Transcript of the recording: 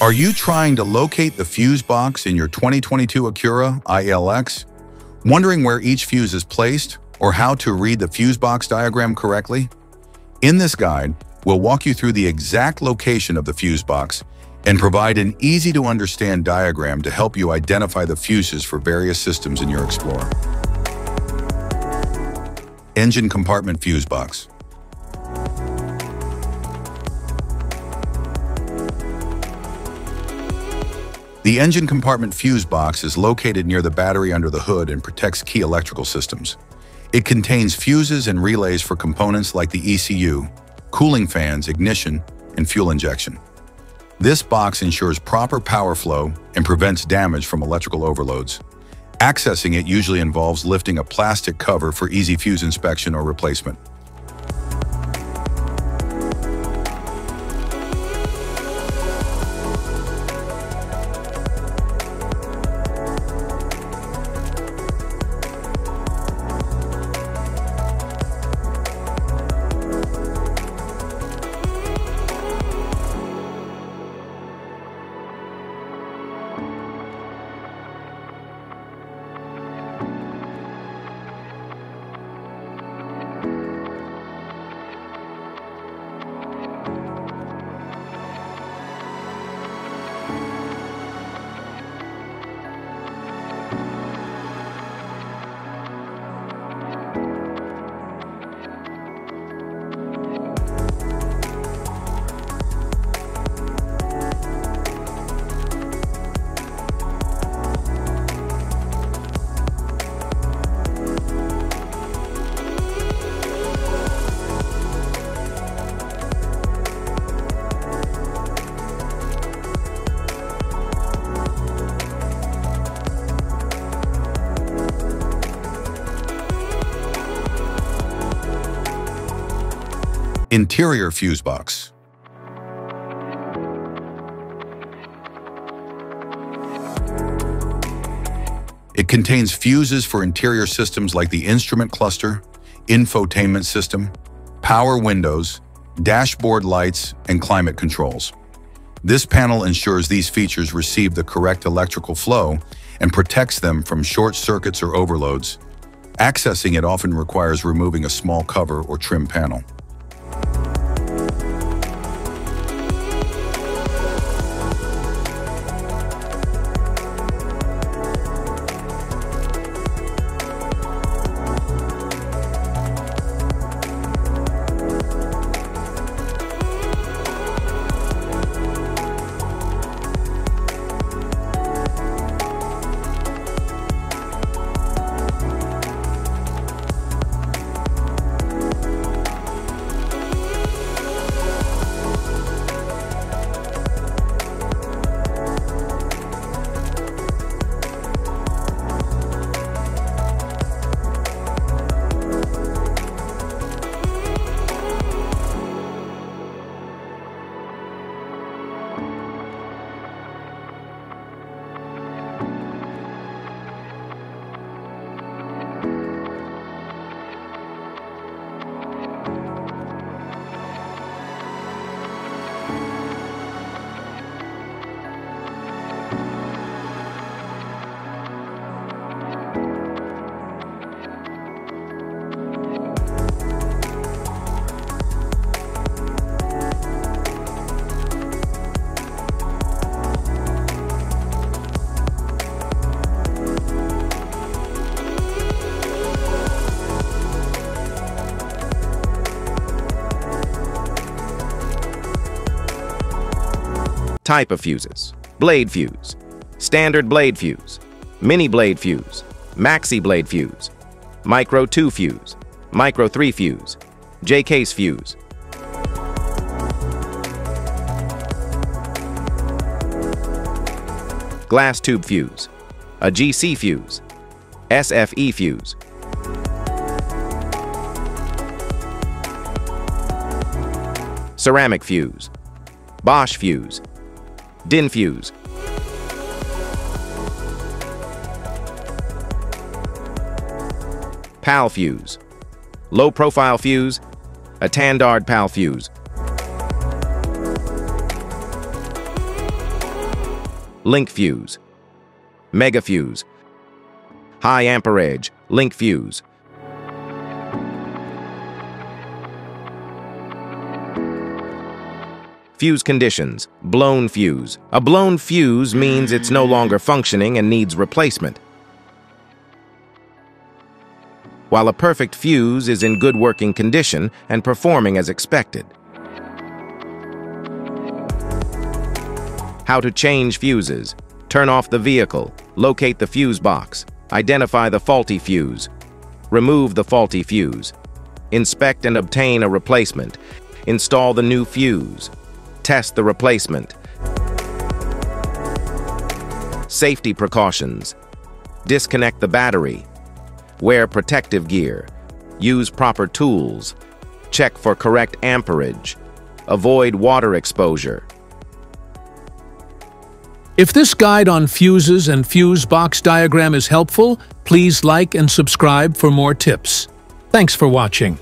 Are you trying to locate the fuse box in your 2022 Acura ILX? Wondering where each fuse is placed or how to read the fuse box diagram correctly? In this guide, we'll walk you through the exact location of the fuse box and provide an easy-to-understand diagram to help you identify the fuses for various systems in your Explorer. Engine compartment fuse box. The engine compartment fuse box is located near the battery under the hood and protects key electrical systems. It contains fuses and relays for components like the ECU, cooling fans, ignition, and fuel injection. This box ensures proper power flow and prevents damage from electrical overloads. Accessing it usually involves lifting a plastic cover for easy fuse inspection or replacement. Interior fuse box. It contains fuses for interior systems like the instrument cluster, infotainment system, power windows, dashboard lights, and climate controls. This panel ensures these features receive the correct electrical flow and protects them from short circuits or overloads. Accessing it often requires removing a small cover or trim panel. Type of fuses: blade fuse, standard blade fuse, mini blade fuse, maxi blade fuse, micro 2 fuse, micro 3 fuse, J-case fuse. Glass tube fuse, a GC fuse, SFE fuse. Ceramic fuse, Bosch fuse, DIN fuse. PAL fuse, low profile fuse, a Tandard PAL fuse. link fuse. Mega fuse. High amperage, link fuse. Fuse conditions, blown fuse. A blown fuse means it's no longer functioning and needs replacement, while a perfect fuse is in good working condition and performing as expected. How to change fuses. Turn off the vehicle, locate the fuse box, identify the faulty fuse, remove the faulty fuse, inspect and obtain a replacement, install the new fuse, test the replacement. Safety precautions. Disconnect the battery, wear protective gear, use proper tools, check for correct amperage, avoid water exposure. If this guide on fuses and fuse box diagram is helpful, please like and subscribe for more tips. Thanks for watching.